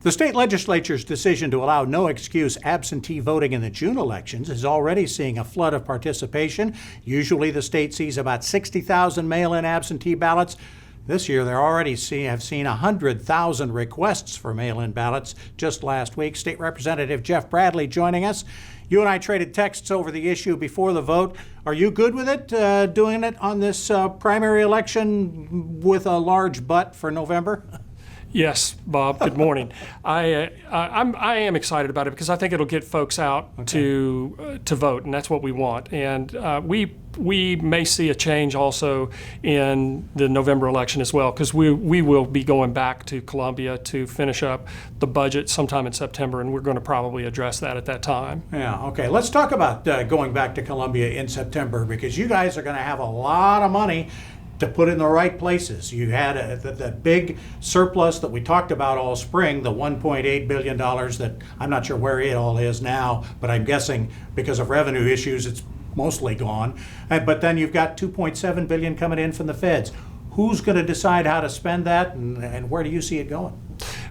The state legislature's decision to allow no-excuse absentee voting in the June elections is already seeing a flood of participation. Usually the state sees about 60,000 mail-in absentee ballots. This year they're already have seen 100,000 requests for mail-in ballots just last week. State Representative Jeff Bradley joining us. You and I traded texts over the issue before the vote. Are you good with it, doing it on this primary election with a large but for November? Yes, Bob. Good morning. I am excited about it because I think it'll get folks out to vote, and that's what we want. And we may see a change also in the November election as well, because we will be going back to Columbia to finish up the budget sometime in September, and we're going to probably address that at that time. Yeah. Okay. Let's talk about going back to Columbia in September, because you guys are going to have a lot of money to put in the right places. You had that big surplus that we talked about all spring, the $1.8 billion that I'm not sure where it all is now, but I'm guessing because of revenue issues it's mostly gone. But then you've got $2.7 billion coming in from the feds. Who's going to decide how to spend that, and where do you see it going?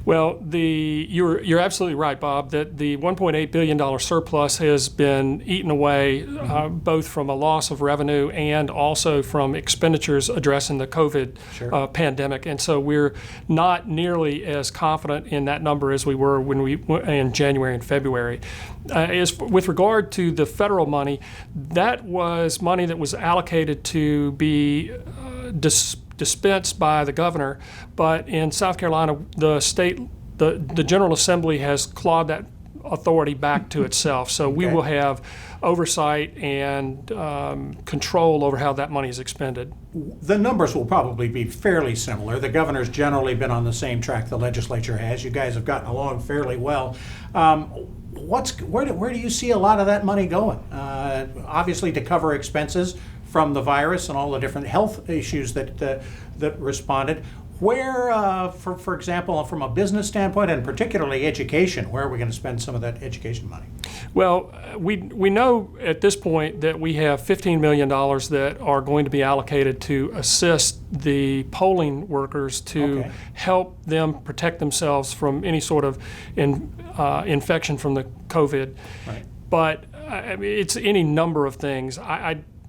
Well, you're absolutely right, Bob, that the $1.8 billion surplus has been eaten away, both from a loss of revenue and also from expenditures addressing the COVID pandemic. And so we're not nearly as confident in that number as we were in January and February. With regard to the federal money, that was money that was allocated to be dispensed by the governor, but in South Carolina, the General Assembly has clawed that authority back to itself. So we will have oversight and control over how that money is expended. The numbers will probably be fairly similar. The governor's generally been on the same track the legislature has. You guys have gotten along fairly well. Where do you see a lot of that money going? Obviously to cover expenses from the virus and all the different health issues that responded. Where, for example, from a business standpoint and particularly education, where are we going to spend some of that education money? Well, we know at this point that we have $15 million that are going to be allocated to assist the polling workers to help them protect themselves from any sort of infection from the COVID. Right. But it's any number of things.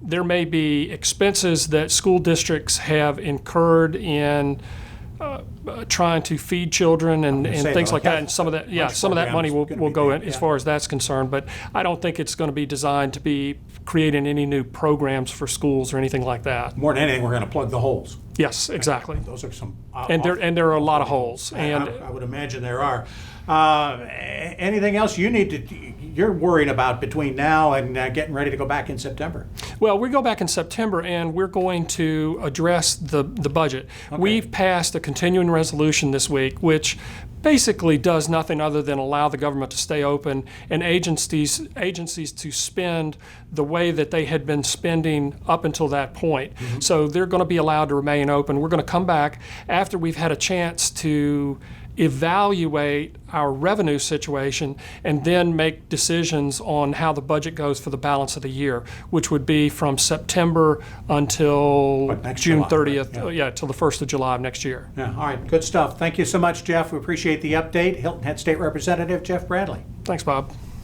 There may be expenses that school districts have incurred in trying to feed children and things like that, and some of that money will go in as far as that's concerned. But I don't think it's going to be designed to be creating any new programs for schools or anything like that. More than anything, we're going to plug the holes. Yes, exactly. Those are some and there are a lot of holes. And I would imagine there are. Anything else you're worrying about between now and getting ready to go back in September? Well, we go back in September and we're going to address the budget. We've passed a continuing resolution this week, which basically does nothing other than allow the government to stay open and agencies to spend the way that they had been spending up until that point. So they're going to be allowed to remain open. We're going to come back after we've had a chance to evaluate our revenue situation and then make decisions on how the budget goes for the balance of the year, which would be from September until June 30th, till the 1st of July of next year. Yeah, all right, good stuff. Thank you so much, Jeff. We appreciate the update. Hilton Head State Representative Jeff Bradley. Thanks, Bob.